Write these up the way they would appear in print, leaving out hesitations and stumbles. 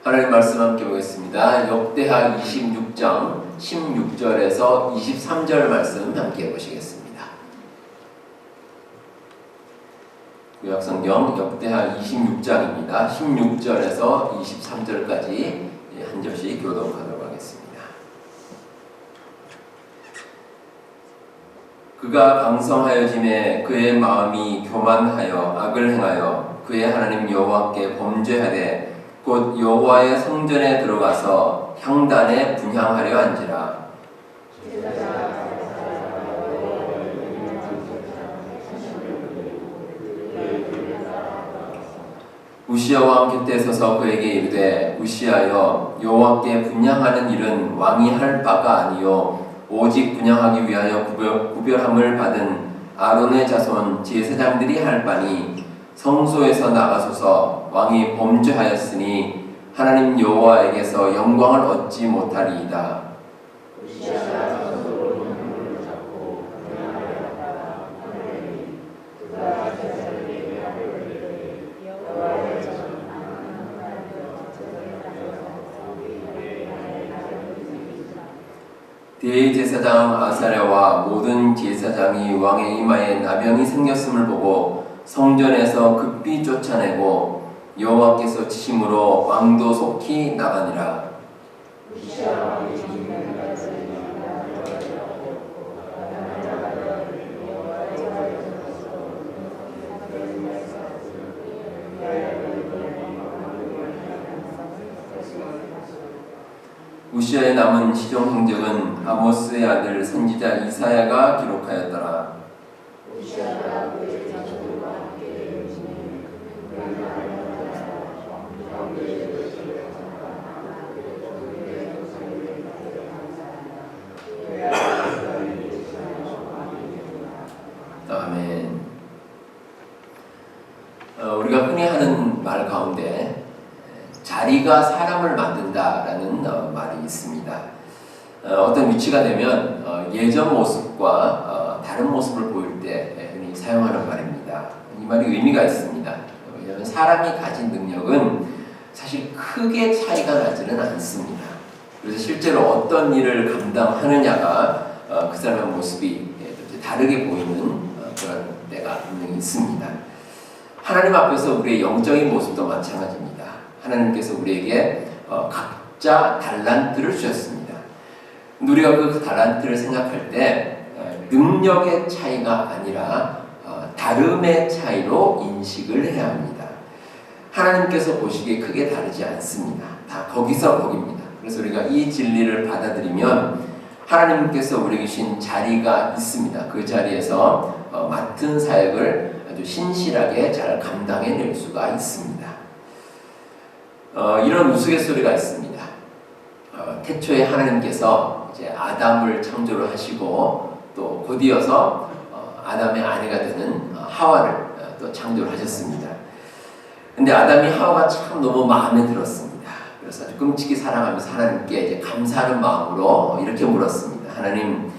하나님 말씀 함께 보겠습니다. 역대하 26장 16절에서 23절 말씀 함께 보시겠습니다. 구약성경 역대하 26장입니다. 16절에서 23절까지 한 절씩 교독하도록 하겠습니다. 그가 강성하여짐에 그의 마음이 교만하여 악을 행하여 그의 하나님 여호와께 범죄하되 곧 여호와의 성전에 들어가서 향단에 분향하려 한지라. 우시야 왕 곁에 서서 그에게 이르되 우시야여 여호와께 분향하는 일은 왕이 할 바가 아니요 오직 분향하기 위하여 구별함을 받은 아론의 자손 제사장들이 할 바니 성소에서 나가소서. 왕이 범죄하였으니 하나님 여호와에게서 영광을 얻지 못하리이다. 대제사장 아사랴와 모든 제사장이 왕의 이마에 나병이 생겼음을 보고 성전에서 급히 쫓아내고 여호와께서 치심으로 왕도 속히 나가니라. 우시야의 남은 시종 행적은 아모스의 아들 선지자 이사야가 기록하였더라. 아멘. 우리가 흔히 하는 말 가운데 자리가 사람을 만든다라는 말이 있습니다. 어떤 위치가 되면 예전 모습과 다른 모습을 보일 때 흔히 사용하는 말입니다. 이 말이 의미가 있습니다. 왜냐하면 사람이 가진 능력은 사실 크게 차이가 나지는 않습니다. 그래서 실제로 어떤 일을 감당하느냐가 그 사람의 모습이 다르게 보이는 그런 때가 분명히 있습니다. 하나님 앞에서 우리의 영적인 모습도 마찬가지입니다. 하나님께서 우리에게 각자 달란트를 주셨습니다. 우리가 그 달란트를 생각할 때 능력의 차이가 아니라 다름의 차이로 인식을 해야 합니다. 하나님께서 보시기에 크게 다르지 않습니다. 다 거기서 거기입니다. 그래서 우리가 이 진리를 받아들이면 하나님께서 우리에게 주신 자리가 있습니다. 그 자리에서 맡은 사역을 아주 신실하게 잘 감당해낼 수가 있습니다. 이런 우스갯소리가 있습니다. 태초에 하나님께서 이제 아담을 창조를 하시고 또 곧이어서 아담의 아내가 되는 하와를 또 창조를 하셨습니다. 근데 아담이 하와가 참 너무 마음에 들었습니다. 그래서 아주 끔찍이 사랑하면서 하나님께 이제 감사하는 마음으로 이렇게 물었습니다. 하나님,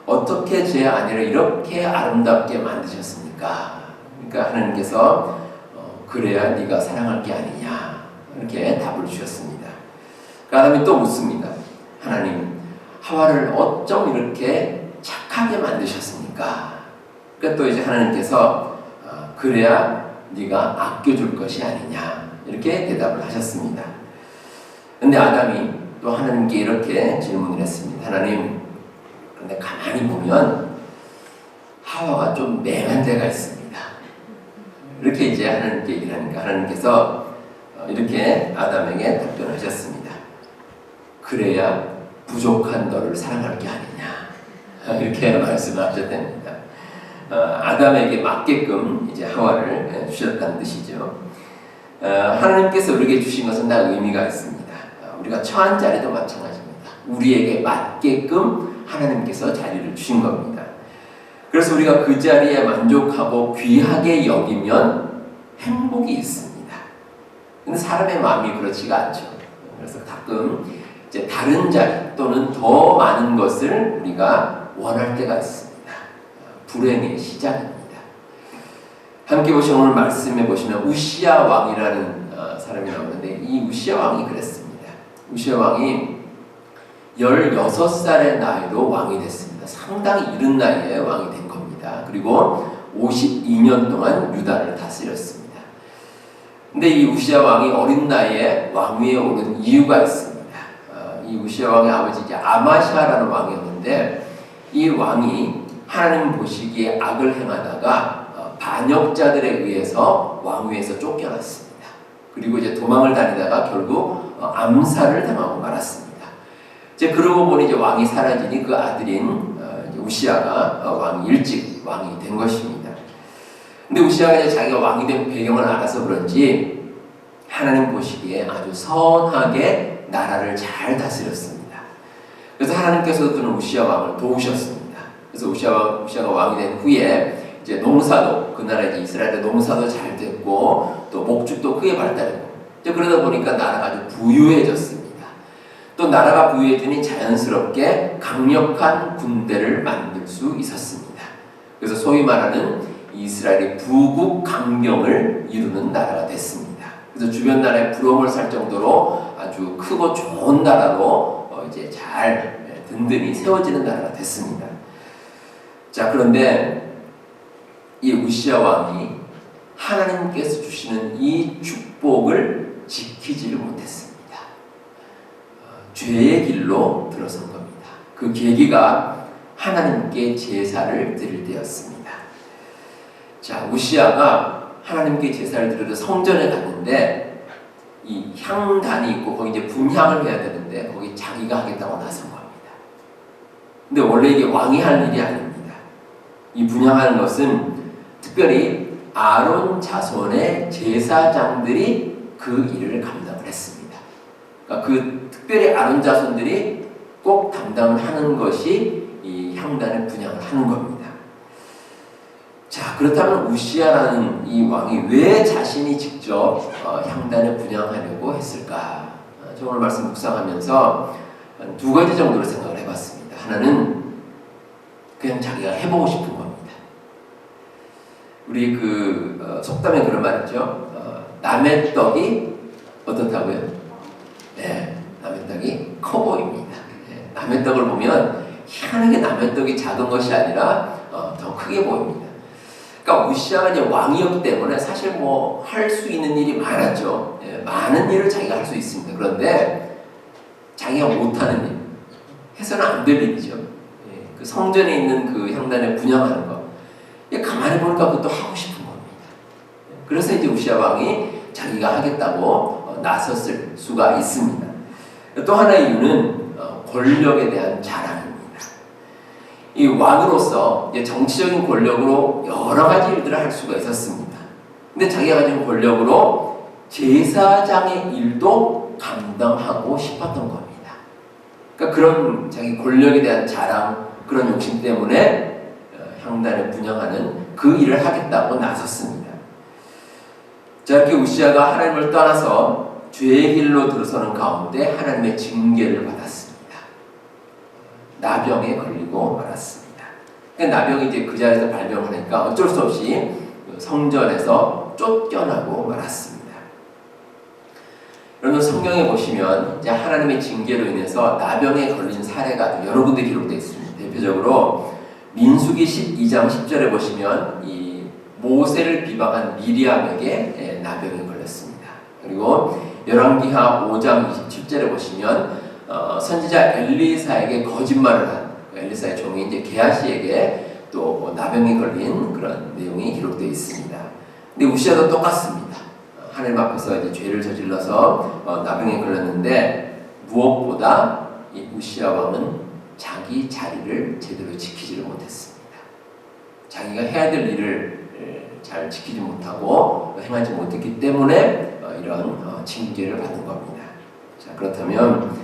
어떻게 제 아내를 이렇게 아름답게 만드셨습니까? 그러니까 하나님께서 그래야 네가 사랑할 게 아니냐 이렇게 답을 주셨습니다. 그 아담이 또 묻습니다. 하나님, 하와를 어쩜 이렇게 착하게 만드셨습니까? 그러니까 또 이제 하나님께서 그래야 네가 아껴줄 것이 아니냐 이렇게 대답을 하셨습니다. 근데 아담이 또 하나님께 이렇게 질문을 했습니다. 하나님, 근데 가만히 보면 하와가 좀 맹한 데가 있습니다. 이렇게 이제 하나님께 얘기를 하니까 하나님께서 이렇게 아담에게 답변하셨습니다. 그래야 부족한 너를 사랑할 게 아니냐 이렇게 말씀을 하셨답니다. 아담에게 맞게끔 이제 하와를 주셨다는 뜻이죠. 하나님께서 우리에게 주신 것은 다 의미가 있습니다. 우리가 처한 자리도 마찬가지입니다. 우리에게 맞게끔 하나님께서 자리를 주신 겁니다. 그래서 우리가 그 자리에 만족하고 귀하게 여기면 행복이 있습니다. 근데 사람의 마음이 그렇지가 않죠. 그래서 가끔 이제 다른 자리 또는 더 많은 것을 우리가 원할 때가 있습니다. 불행의 시작입니다. 함께 보신 오늘 말씀해 보시면 우시야 왕이라는 사람이 나오는데 이 우시야 왕이 그랬습니다. 우시아 왕이 16살의 나이로 왕이 됐습니다. 상당히 이른 나이에 왕이 된 겁니다. 그리고 52년 동안 유다를 다스렸습니다. 근데 이 우시아 왕이 어린 나이에 왕위에 오른 이유가 있습니다. 이 우시아 왕의 아버지 아마시아라는 왕이었는데, 이 왕이 하나님 보시기에 악을 행하다가 반역자들에 의해서 왕위에서 쫓겨났습니다. 그리고 이제 도망을 다니다가 결국 암살을 당하고 말았습니다. 이제 그러고 보니 이제 왕이 사라지니 그 아들인 우시아가 일찍 왕이 된 것입니다. 근데 우시아가 이제 자기가 왕이 된 배경을 알아서 그런지 하나님 보시기에 아주 선하게 나라를 잘 다스렸습니다. 그래서 하나님께서도 우시아 왕을 도우셨습니다. 그래서 우시아가 왕이 된 후에 이제 농사도, 그 나라 이스라엘의 농사도 잘 됐고 또 목축도 크게 발달했고, 이제 그러다 보니까 나라가 아주 부유해졌습니다. 또 나라가 부유해지니 자연스럽게 강력한 군대를 만들 수 있었습니다. 그래서 소위 말하는 이스라엘이 부국 강병을 이루는 나라가 됐습니다. 그래서 주변 나라에 부러움을 살 정도로 아주 크고 좋은 나라로 이제 잘 든든히 세워지는 나라가 됐습니다. 자, 그런데 이 우시아 왕이 하나님께서 주시는 이 축복을 지키지를 못했습니다. 죄의 길로 들어선 겁니다. 그 계기가 하나님께 제사를 드릴 때였습니다. 자, 우시아가 하나님께 제사를 드리러 성전에 갔는데 이 향단이 있고 거기 이제 분향을 해야 되는데 거기 자기가 하겠다고 나선 겁니다. 근데 원래 이게 왕이 할 일이 아닙니다. 이 분향하는 것은 특별히 아론 자손의 제사장들이 그 일을 감당을 했습니다. 그러니까 그 특별히 아론 자손들이 꼭 담당을 하는 것이 이 향단의 분향을 하는 겁니다. 자, 그렇다면 우시아라는 이 왕이 왜 자신이 직접 향단을 분향하려고 했을까? 저 오늘 말씀 묵상하면서 두 가지 정도로 생각을 해봤습니다. 하나는 그냥 자기가 해보고 싶은 겁니다. 우리 속담에 그런 말 있죠. 남의 떡이 어떻다고요? 네, 남의 떡이 커 보입니다. 네, 남의 떡을 보면 희한하게 남의 떡이 작은 것이 아니라 더 크게 보입니다. 그러니까 우시아가 이제 왕이었기 때문에 사실 뭐 할 수 있는 일이 많았죠. 예, 많은 일을 자기가 할 수 있습니다. 그런데 자기가 못하는 일, 해서는 안 될 일이죠. 예, 그 성전에 있는 그 향단에 분향하는 거, 예, 가만히 보니까 그것도 하고 싶은 겁니다. 예, 그래서 이제 우시아 왕이 자기가 하겠다고 나섰을 수가 있습니다. 또 하나의 이유는 권력에 대한 자랑입니다. 이 왕으로서 정치적인 권력으로 여러 가지 일들을 할 수가 있었습니다. 근데 자기가 가진 권력으로 제사장의 일도 감당하고 싶었던 겁니다. 그러니까 그런 자기 권력에 대한 자랑, 그런 욕심 때문에 향단을 분향하는 그 일을 하겠다고 나섰습니다. 자, 이렇게 우시아가 하나님을 떠나서 죄의 길로 들어서는 가운데 하나님의 징계를 받았습니다. 나병에 걸리고 말았습니다. 나병이 이제 그 자리에서 발병하니까 어쩔 수 없이 성전에서 쫓겨나고 말았습니다. 여러분, 성경에 보시면 이제 하나님의 징계로 인해서 나병에 걸린 사례가 여러 군데 기록되어 있습니다. 대표적으로 민수기 12장 10절에 보시면 이 모세를 비방한 미리암에게 나병이 걸렸습니다. 그리고 열왕기하 5장 27절에 보시면 선지자 엘리사에게 거짓말을 한 엘리사의 종이 이제 게하시에게 또 나병이 걸린 그런 내용이 기록되어 있습니다. 근데 우시아도 똑같습니다. 하나님 앞에서 이제 죄를 저질러서 나병에 걸렸는데 무엇보다 이 우시아 왕은 자기 자리를 제대로 지키지를 못했습니다. 자기가 해야 될 일을 잘 지키지 못하고 행하지 못했기 때문에 이런 징계를 받은 겁니다. 자, 그렇다면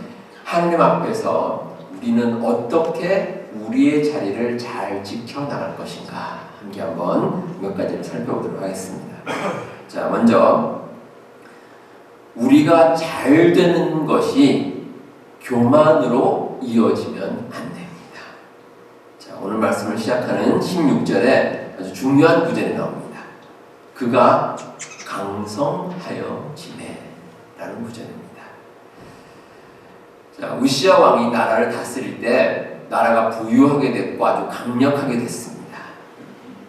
하나님 앞에서 우리는 어떻게 우리의 자리를 잘 지켜나갈 것인가 함께 한번 몇 가지를 살펴보도록 하겠습니다. 자, 먼저 우리가 잘 되는 것이 교만으로 이어지면 안 됩니다. 자, 오늘 말씀을 시작하는 16절에 아주 중요한 구절이 나옵니다. 그가 강성하여 지내라는 구절입니다. 자, 우시야 왕이 나라를 다스릴 때 나라가 부유하게 됐고 아주 강력하게 됐습니다.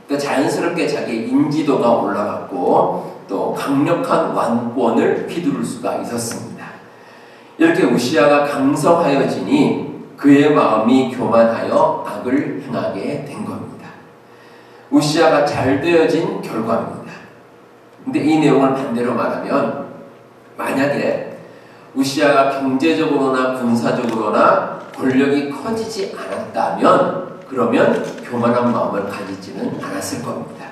그러니까 자연스럽게 자기의 인지도가 올라갔고 또 강력한 왕권을 휘두를 수가 있었습니다. 이렇게 우시야가 강성하여지니 그의 마음이 교만하여 악을 행하게 된 겁니다. 우시야가 잘 되어진 결과입니다. 근데 이 내용을 반대로 말하면 만약에 우시야가 경제적으로나 군사적으로나 권력이 커지지 않았다면 그러면 교만한 마음을 가지지는 않았을 겁니다.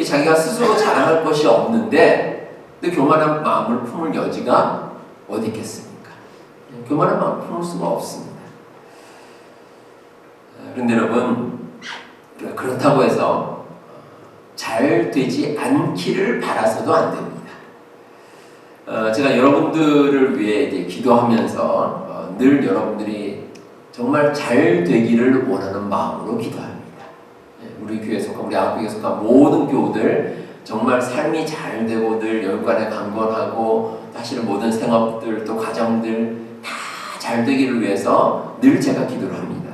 자기가 스스로 자랑할 것이 없는데 교만한 마음을 품을 여지가 어디 있겠습니까? 교만한 마음을 품을 수가 없습니다. 그런데 여러분, 그렇다고 해서 잘 되지 않기를 바라서도 안 됩니다. 제가 여러분들을 위해 이제 기도하면서 늘 여러분들이 정말 잘 되기를 원하는 마음으로 기도합니다. 우리 교회에 속한, 우리 아홉교회에 속한 모든 교우들 정말 삶이 잘 되고 늘 열관에 강건하고 사실은 모든 생업들 또 가정들 다 잘 되기를 위해서 늘 제가 기도를 합니다.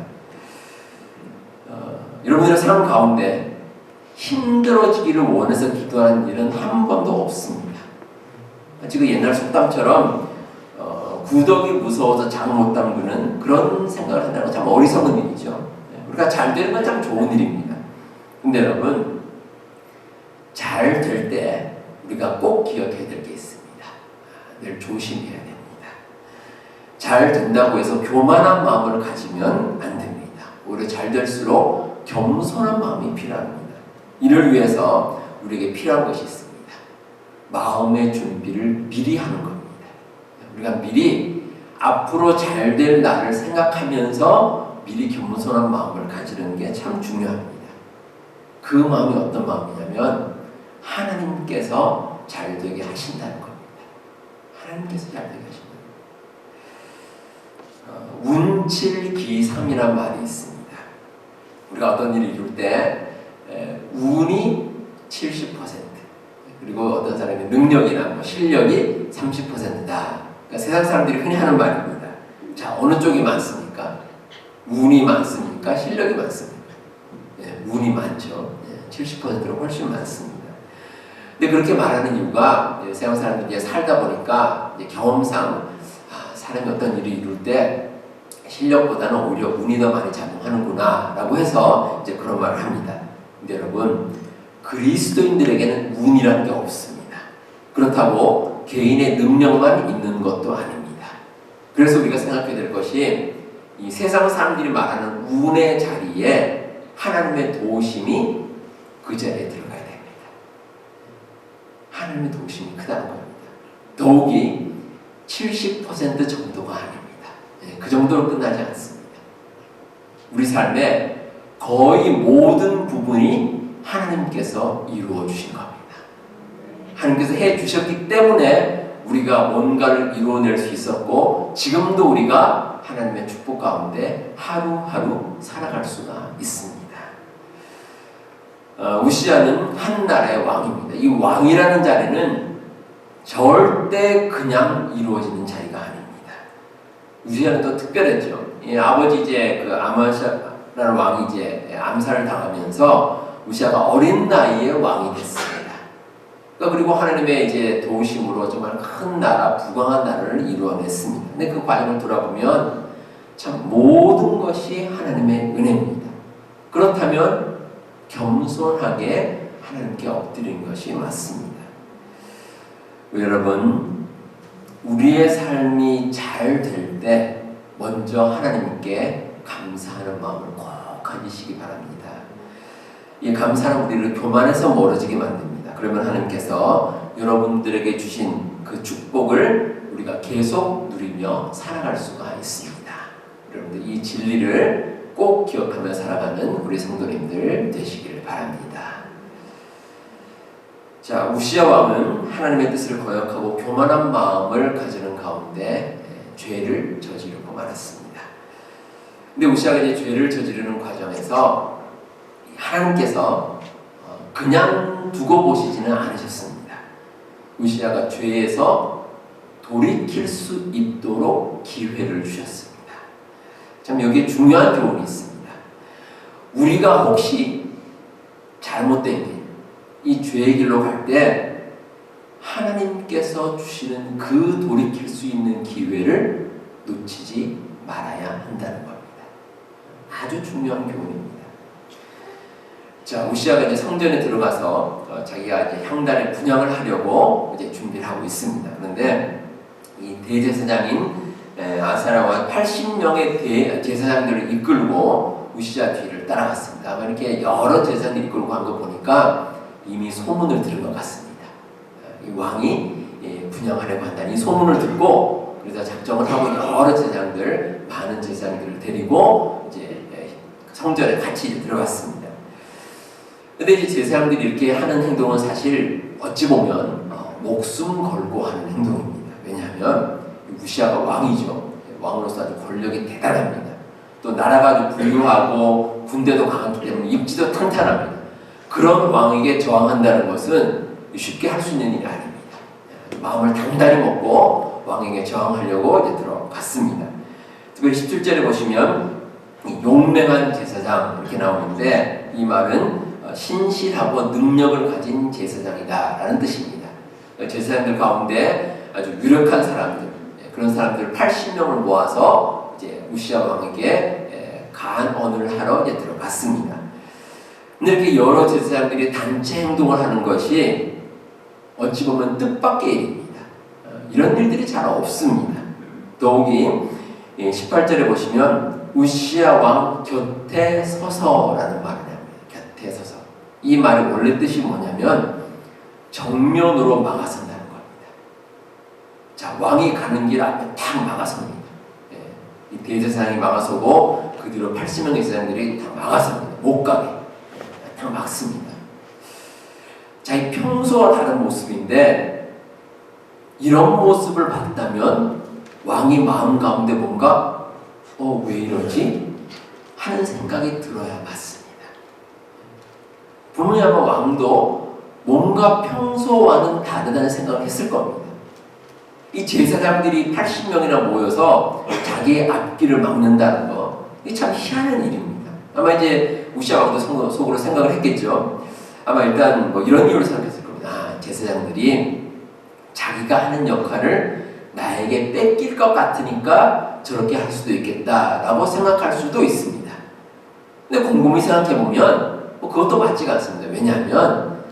여러분들의 삶 가운데 힘들어지기를 원해서 기도하는 일은 한 번도 없습니다. 지금 옛날 속담처럼 구덕이 무서워서 장 못 담그는 그런 생각을 한다는 건 참 어리석은 일이죠. 우리가 잘 되는 건 참 좋은 일입니다. 근데 여러분, 잘 될 때 우리가 꼭 기억해야 될 게 있습니다. 늘 조심해야 됩니다. 잘 된다고 해서 교만한 마음을 가지면 안 됩니다. 오히려 잘 될수록 겸손한 마음이 필요합니다. 이를 위해서 우리에게 필요한 것이 있습니다. 마음의 준비를 미리 하는 겁니다. 우리가 미리 앞으로 잘 될 날을 생각하면서 미리 겸손한 마음을 가지는 게 참 중요합니다. 그 마음이 어떤 마음이냐면 하나님께서 잘 되게 하신다는 겁니다. 하나님께서 잘 되게 하신다. 운칠기삼이란 말이 있습니다. 우리가 어떤 일을 이룰 때 운이 70% 그리고 어떤 사람의 능력이나 실력이 30%다. 그러니까 세상 사람들이 흔히 하는 말입니다. 자, 어느 쪽이 많습니까? 운이 많습니까? 실력이 많습니까? 운이 많죠. 70%로 훨씬 많습니다. 근데 그렇게 말하는 이유가 세상 사람들이 살다 보니까 경험상 사람이 어떤 일을 이룰 때 실력보다는 오히려 운이 더 많이 작용하는구나 라고 해서 이제 그런 말을 합니다. 근데 여러분, 그리스도인들에게는 운이라는 게 없습니다. 그렇다고 개인의 능력만 있는 것도 아닙니다. 그래서 우리가 생각해야 될 것이 이 세상 사람들이 말하는 운의 자리에 하나님의 도우심이 그 자리에 들어가야 됩니다. 하나님의 도우심이 크다는 겁니다. 더욱이 70% 정도가 아닙니다. 그 정도로 끝나지 않습니다. 우리 삶의 거의 모든 부분이 하나님께서 이루어 주신 겁니다. 하나님께서 해 주셨기 때문에 우리가 뭔가를 이루어낼 수 있었고 지금도 우리가 하나님의 축복 가운데 하루하루 살아갈 수가 있습니다. 우시야는 한 나라의 왕입니다. 이 왕이라는 자리는 절대 그냥 이루어지는 자리가 아닙니다. 우시야는 또 특별했죠. 아버지 이제 그 아마샤라는 왕이 이제 암살을 당하면서 우시야가 어린 나이에 왕이 됐습니다. 그리고 하나님의 이제 도우심으로 정말 큰 나라, 부강한 나라를 이루어냈습니다. 근데 그 과정을 돌아보면 참 모든 것이 하나님의 은혜입니다. 그렇다면 겸손하게 하나님께 엎드리는 것이 맞습니다. 여러분, 우리의 삶이 잘 될 때 먼저 하나님께 감사하는 마음을 꼭 가지시기 바랍니다. 이 감사는 우리를 교만해서 멀어지게 만듭니다. 그러면 하나님께서 여러분들에게 주신 그 축복을 우리가 계속 누리며 살아갈 수가 있습니다. 여러분들 이 진리를 꼭 기억하며 살아가는 우리 성도님들 되시길 바랍니다. 자, 우시야 왕은 하나님의 뜻을 거역하고 교만한 마음을 가지는 가운데 죄를 저지르고 말았습니다. 근데 우시야가 이제 죄를 저지르는 과정에서 하나님께서 그냥 두고 보시지는 않으셨습니다. 우시야가 죄에서 돌이킬 수 있도록 기회를 주셨습니다. 참 여기에 중요한 교훈이 있습니다. 우리가 혹시 잘못된 길, 이 죄의 길로 갈 때 하나님께서 주시는 그 돌이킬 수 있는 기회를 놓치지 말아야 한다는 겁니다. 아주 중요한 교훈입니다. 자, 우시아가 이제 성전에 들어가서 자기가 이제 향단의 분향을 하려고 이제 준비를 하고 있습니다. 그런데 이 대제사장인 아사랴와 80명의 제사장들을 이끌고 우시아 뒤를 따라갔습니다. 아마 이렇게 여러 제사장들이 이끌고 간 거 보니까 이미 소문을 들은 것 같습니다. 이 왕이 분향하려고 한다는 이 소문을 듣고 그래서 작정을 하고 여러 제사장들, 많은 제사장들을 데리고 이제 성전에 같이 들어갔습니다. 근데 이제 제사장들이 이렇게 하는 행동은 사실 어찌 보면 목숨 걸고 하는 행동입니다. 왜냐하면 우시아가 왕이죠. 왕으로서 아주 권력이 대단합니다. 또 나라가 아주 부유하고 군대도 강하기 때문에 입지도 탄탄합니다. 그런 왕에게 저항한다는 것은 쉽게 할 수 있는 일이 아닙니다. 마음을 단단히 먹고 왕에게 저항하려고 이제 들어갔습니다. 특별히 17절에 보시면 용맹한 제사장 이렇게 나오는데 이 말은 신실하고 능력을 가진 제사장이다 라는 뜻입니다. 제사장들 가운데 아주 유력한 사람들, 그런 사람들 80명을 모아서 이제 우시아 왕에게 간언을 하러 이제 들어갔습니다. 근데 이렇게 여러 제사장들이 단체 행동을 하는 것이 어찌 보면 뜻밖의 일입니다. 이런 일들이 잘 없습니다. 더욱이 18절에 보시면 우시아 왕 곁에 서서라는 말을 합니다. 곁에 서서. 이 말의 원래 뜻이 뭐냐면 정면으로 막아선다는 겁니다. 자, 왕이 가는 길 앞에 탁 막아섭니다. 이 대제사장이 막아서고 그 뒤로 80명의 제사장들이 다 막아섭니다. 못 가게 다 막습니다. 자, 이 평소와 다른 모습인데 이런 모습을 봤다면 왕이 마음 가운데 뭔가 왜 이러지? 하는 생각이 들어야 맞습니다. 분명히 아마 왕도 뭔가 평소와는 다르다는 생각을 했을 겁니다. 이 제사장들이 80명이나 모여서 자기의 앞길을 막는다는 거, 이게 참 희한한 일입니다. 아마 이제 우시아 왕도 속으로 생각을 했겠죠. 아마 일단 뭐 이런 이유로 생각했을 겁니다. 제사장들이 자기가 하는 역할을 나에게 뺏길 것 같으니까 저렇게 할 수도 있겠다라고 생각할 수도 있습니다. 근데 곰곰이 생각해보면 그것도 맞지가 않습니다. 왜냐하면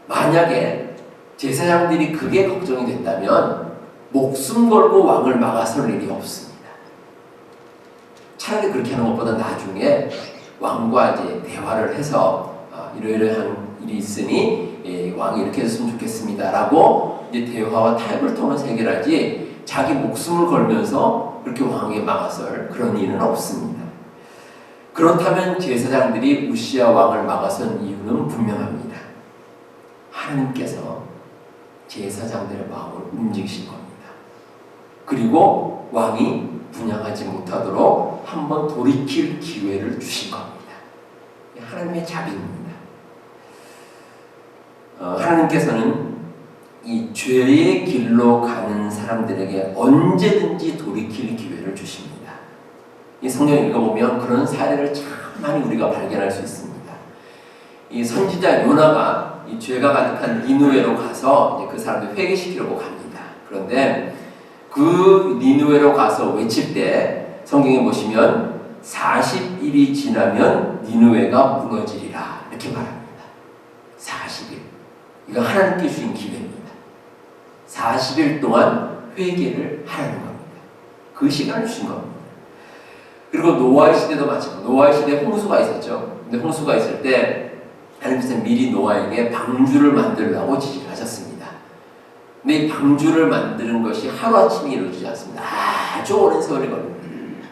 만약에 제사장들이 그게 걱정이 된다면 목숨 걸고 왕을 막아설 일이 없습니다. 차라리 그렇게 하는 것보다 나중에 왕과 이제 대화를 해서 이러이러한 일이 있으니 왕이 이렇게 했으면 좋겠습니다라고 이제 대화와 타협을 통해서 해결하지 자기 목숨을 걸면서 그렇게 왕에게 막아설 그런 일은 없습니다. 그렇다면 제사장들이 우시아 왕을 막아선 이유는 분명합니다. 하나님께서 제사장들의 마음을 움직이신 겁니다. 그리고 왕이 분향하지 못하도록 한번 돌이킬 기회를 주신 겁니다. 하나님의 자비입니다. 하나님께서는 이 죄의 길로 가는 사람들에게 언제든지 돌이킬 기회를 주십니다. 이 성경 읽어보면 그런 사례를 참 많이 우리가 발견할 수 있습니다. 이 선지자 요나가 이 죄가 가득한 니느웨로 가서 이제 그 사람들 회개시키려고 갑니다. 그런데 그 니느웨로 가서 외칠 때 성경에 보시면 40일이 지나면 니느웨가 무너지리라 이렇게 말합니다. 40일. 이거 하나님께 주신 기회입니다. 40일 동안 회개를 하라는 겁니다. 그 시간을 주신 겁니다. 그리고 노아의 시대도 마찬가지고 노아의 시대에 홍수가 있었죠. 근데 홍수가 있을 때 하나님께서 미리 노아에게 방주를 만들라고 지시를 하셨습니다. 근데 이 방주를 만드는 것이 하루아침에 이루어지지 않습니다. 아주 오랜 세월이 걸립니다.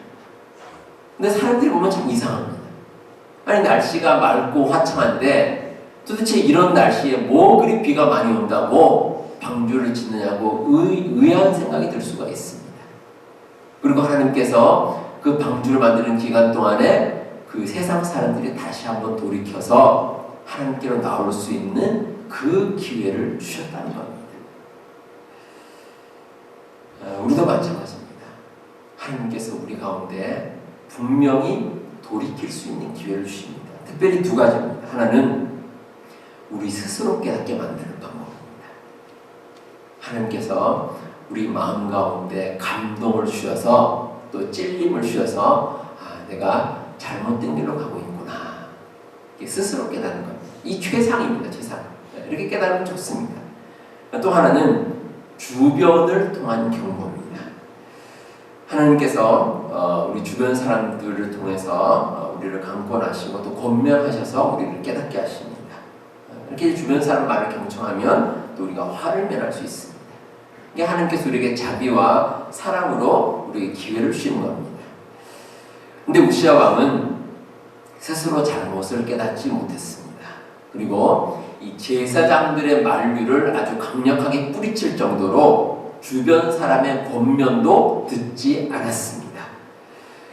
근데 사람들이 보면 참 이상합니다. 아니 날씨가 맑고 화창한데 도대체 이런 날씨에 뭐 그리 비가 많이 온다고 방주를 짓느냐고 의아한 생각이 들 수가 있습니다. 그리고 하나님께서 그 방주를 만드는 기간 동안에 그 세상 사람들이 다시 한번 돌이켜서 하나님께로 나올 수 있는 그 기회를 주셨다는 겁니다. 우리도 마찬가지입니다. 하나님께서 우리 가운데 분명히 돌이킬 수 있는 기회를 주십니다. 특별히 두 가지입니다. 하나는 우리 스스로 깨닫게 만드는 방법입니다. 하나님께서 우리 마음 가운데 감동을 주셔서 또 찔림을 주셔서 내가 잘못된 길로 가고 있구나. 스스로 깨닫는 겁니다. 이 최상입니다. 최상. 이렇게 깨달으면 좋습니다. 또 하나는 주변을 통한 경험입니다. 하나님께서 우리 주변 사람들을 통해서 우리를 강권하시고 또 권면하셔서 우리를 깨닫게 하십니다. 이렇게 주변 사람 말을 경청하면 또 우리가 화를 면할 수 있습니다. 이게 하나님께서 우리에게 자비와 사랑으로 우리에게 기회를 주시는 겁니다. 근데 우시야 왕은 스스로 잘못을 깨닫지 못했습니다. 그리고 이 제사장들의 만류를 아주 강력하게 뿌리칠 정도로 주변 사람의 권면도 듣지 않았습니다.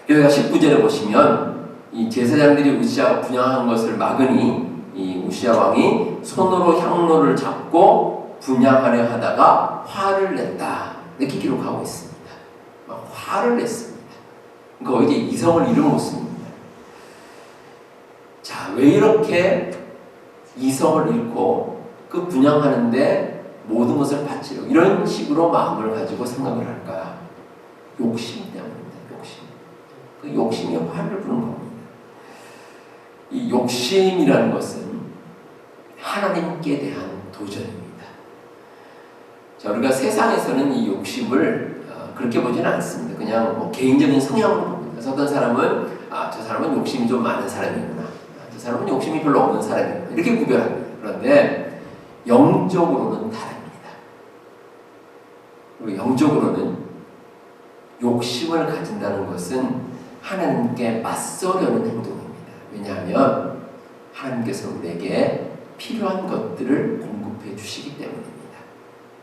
그래서 19절에 보시면 이 제사장들이 우시야가 분향한 것을 막으니 이 우시야 왕이 손으로 향로를 잡고 분향하려 하다가 화를 냈다. 이렇게 기록하고 있습니다. 막 화를 냈습니다. 그러니까 이제 이성을 잃어놓습니다. 자, 왜 이렇게 이성을 잃고 그 분향하는데 모든 것을 바치려 이런 식으로 마음을 가지고 생각을 할까? 욕심 때문입니다. 욕심. 그 욕심이 화를 부는 겁니다. 이 욕심이라는 것은 하나님께 대한 도전입니다. 자, 우리가 세상에서는 이 욕심을 그렇게 보지는 않습니다. 그냥 뭐 개인적인 성향으로 봅니다. 그래서 어떤 사람은 저 사람은 욕심이 좀 많은 사람이구나. 저 사람은 욕심이 별로 없는 사람이구나. 이렇게 구별합니다. 그런데 영적으로는 다릅니다. 그리고 영적으로는 욕심을 가진다는 것은 하나님께 맞서려는 행동입니다. 왜냐하면 하나님께서 우리에게 필요한 것들을 공급해 주시기 때문입니다.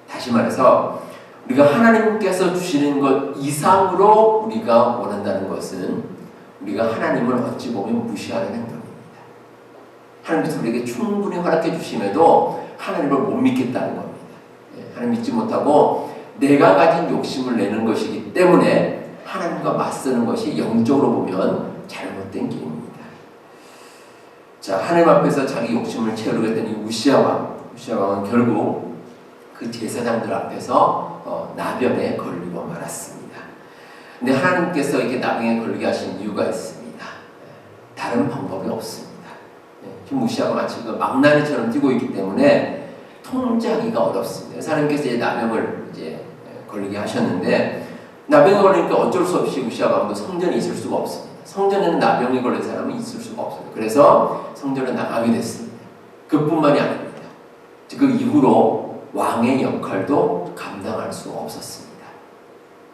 다시 말해서 우리가 하나님께서 주시는 것 이상으로 우리가 원한다는 것은 우리가 하나님을 어찌 보면 무시하는 행동입니다. 하나님께서 우리에게 충분히 허락해 주심에도 하나님을 못 믿겠다는 겁니다. 하나님 믿지 못하고 내가 가진 욕심을 내는 것이기 때문에 하나님과 맞서는 것이 영적으로 보면 잘못된 길입니다. 자, 하나님 앞에서 자기 욕심을 채우려고 했더니 우시야 왕은 결국 그 제사장들 앞에서 나병에 걸리고 말았습니다. 근데 하나님께서 이렇게 나병에 걸리게 하신 이유가 있습니다. 다른 방법이 없습니다. 지금 우시야가 마치 그 망나니처럼 뛰고 있기 때문에 통제하기가 어렵습니다. 그래서 하나님께서 이제 나병을 이제 걸리게 하셨는데 나병에 걸리니까 어쩔 수 없이 우시야 왕도 성전에 있을 수가 없습니다. 성전에는 나병에 걸린 사람은 있을 수가 없어요. 그래서 성전에 나가게 됐습니다. 그뿐만이 아닙니다. 그 이후로 왕의 역할도 감당할 수 없었습니다.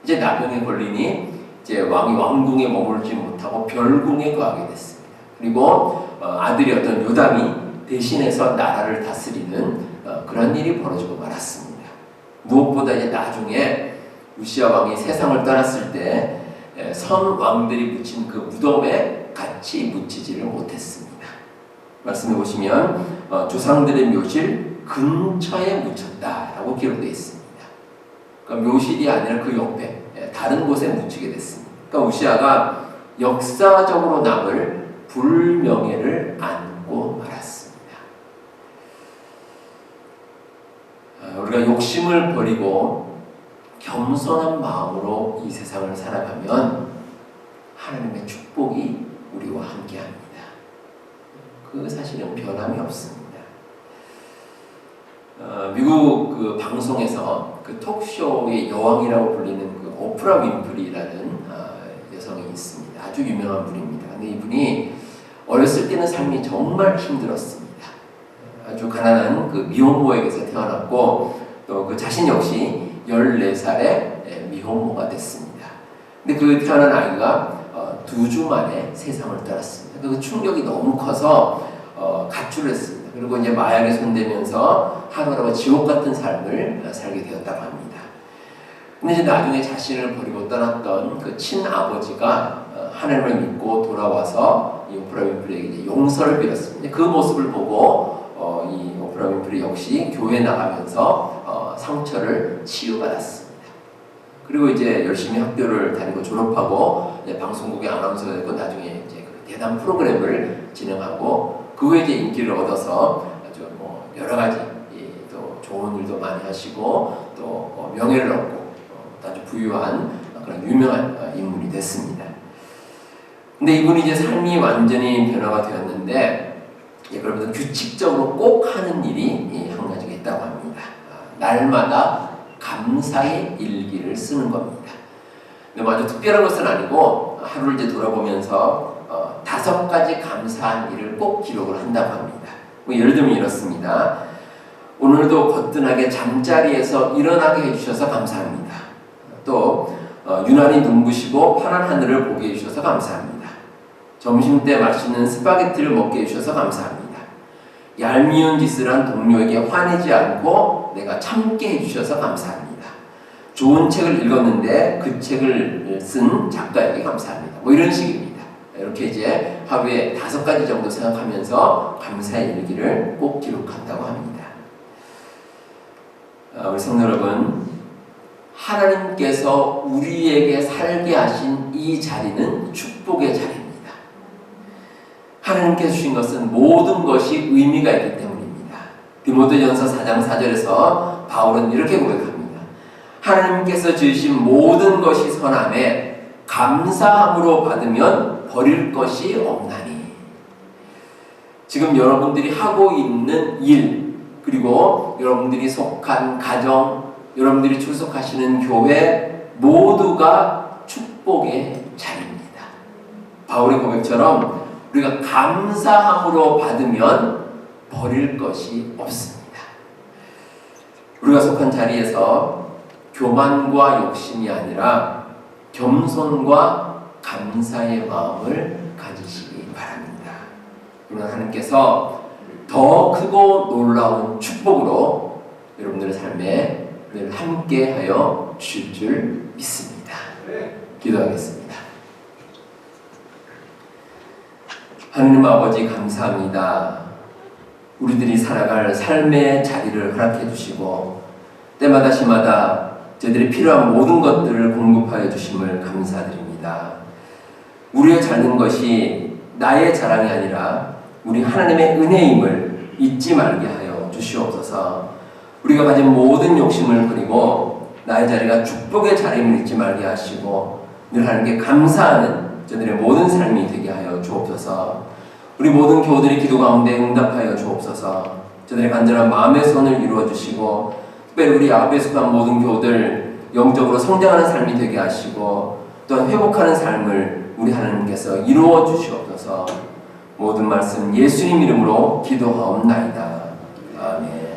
이제 나병에 걸리니 이제 왕이 왕궁에 머물지 못하고 별궁에 거하게 됐습니다. 그리고 아들이 어떤 요담이 대신해서 나라를 다스리는 그런 일이 벌어지고 말았습니다. 무엇보다 이제 나중에 우시야 왕이 세상을 떠났을 때 선 왕들이 묻힌 그 무덤에 같이 묻히지를 못했습니다. 말씀해 보시면 조상들의 묘실 근처에 묻혔다라고 기록되어 있습니다. 그러니까 묘실이 아니라 그 옆에 다른 곳에 묻히게 됐습니다. 그러니까 우시야가 역사적으로 남을 불명예를 안고 말았습니다. 우리가 욕심을 버리고 겸손한 마음으로 이 세상을 살아가면 하나님의 축복이 우리와 함께합니다. 그 사실은 변함이 없습니다. 미국 그 방송에서 그 톡쇼의 여왕이라고 불리는 그 오프라 윈프리라는 여성이 있습니다. 아주 유명한 분입니다. 근데 이분이 어렸을 때는 삶이 정말 힘들었습니다. 아주 가난한 그 미혼모에게서 태어났고 또 그 자신 역시 14살에 미혼모가 됐습니다. 근데 그 태어난 아이가 2주 만에 세상을 떠났습니다. 그 충격이 너무 커서 가출을 했습니다. 그리고 이제 마약에 손대면서 하루하루 지옥 같은 삶을 살게 되었다고 합니다. 근데 이제 나중에 자신을 버리고 떠났던 그 친아버지가 하나님을 믿고 돌아와서 이 오프라 윈프리에게 이제 용서를 빌었습니다. 그 모습을 보고 이 오프라 윈프리 역시 교회 나가면서 상처를 치유받았습니다. 그리고 이제 열심히 학교를 다니고 졸업하고 이제 방송국의 아나운서가 되고 나중에 이제 그 대담 프로그램을 진행하고 그 후에 이제 인기를 얻어서 아주 뭐 여러 가지 또 좋은 일도 많이 하시고 또 명예를 얻고 아주 부유한 그런 유명한 인물이 됐습니다. 근데 이분이 이제 삶이 완전히 변화가 되었는데 그러면서 규칙적으로 꼭 하는 일이 한 가지가 있다고 합니다. 날마다 감사의 일기를 쓰는 겁니다. 근데 뭐 아주 특별한 것은 아니고 하루를 이제 돌아보면서 5가지 감사한 일을 꼭 기록을 한다고 합니다. 뭐 예를 들면 이렇습니다. 오늘도 거뜬하게 잠자리에서 일어나게 해주셔서 감사합니다. 또 유난히 눈부시고 파란 하늘을 보게 해주셔서 감사합니다. 점심때 맛있는 스파게티를 먹게 해주셔서 감사합니다. 얄미운 짓을 한 동료에게 화내지 않고 내가 참게 해주셔서 감사합니다. 좋은 책을 읽었는데 그 책을 쓴 작가에게 감사합니다. 뭐 이런 식입니다. 이렇게 이제 하루에 5가지 정도 생각하면서 감사의 일기를 꼭 기록한다고 합니다. 우리 성도 여러분, 하나님께서 우리에게 살게 하신 이 자리는 축복의 자리입니다. 하나님께서 주신 것은 모든 것이 의미가 있기 때문입니다. 디모데전서 4장 4절에서 바울은 이렇게 고백합니다. 하나님께서 지으신 모든 것이 선함에 감사함으로 받으면 버릴 것이 없나니. 지금 여러분들이 하고 있는 일, 그리고 여러분들이 속한 가정, 여러분들이 출석하시는 교회 모두가 축복의 자리입니다. 바울의 고백처럼 우리가 감사함으로 받으면 버릴 것이 없습니다. 우리가 속한 자리에서 교만과 욕심이 아니라 겸손과 감사의 마음을 가지시기 바랍니다. 그러면 하나님께서 더 크고 놀라운 축복으로 여러분들의 삶에 늘 함께하여 주실 줄 믿습니다. 기도하겠습니다. 하느님 아버지 감사합니다. 우리들이 살아갈 삶의 자리를 허락해 주시고 때마다 시마다 저희들이 필요한 모든 것들을 공급하여 주심을 감사드립니다. 우리의 자는 것이 나의 자랑이 아니라 우리 하나님의 은혜임을 잊지 말게 하여 주시옵소서. 우리가 가진 모든 욕심을 버리고 나의 자리가 축복의 자리임을 잊지 말게 하시고 늘 하나님께 감사하는 저들의 모든 삶이 되게 하여 주옵소서. 우리 모든 교우들의 기도 가운데 응답하여 주옵소서. 저들의 간절한 마음의 손을 이루어 주시고 특별히 우리 앞에 속한 모든 교우들 영적으로 성장하는 삶이 되게 하시고 또한 회복하는 삶을 우리 하나님께서 이루어 주시옵소서. 모든 말씀 예수님 이름으로 기도하옵나이다. 아멘.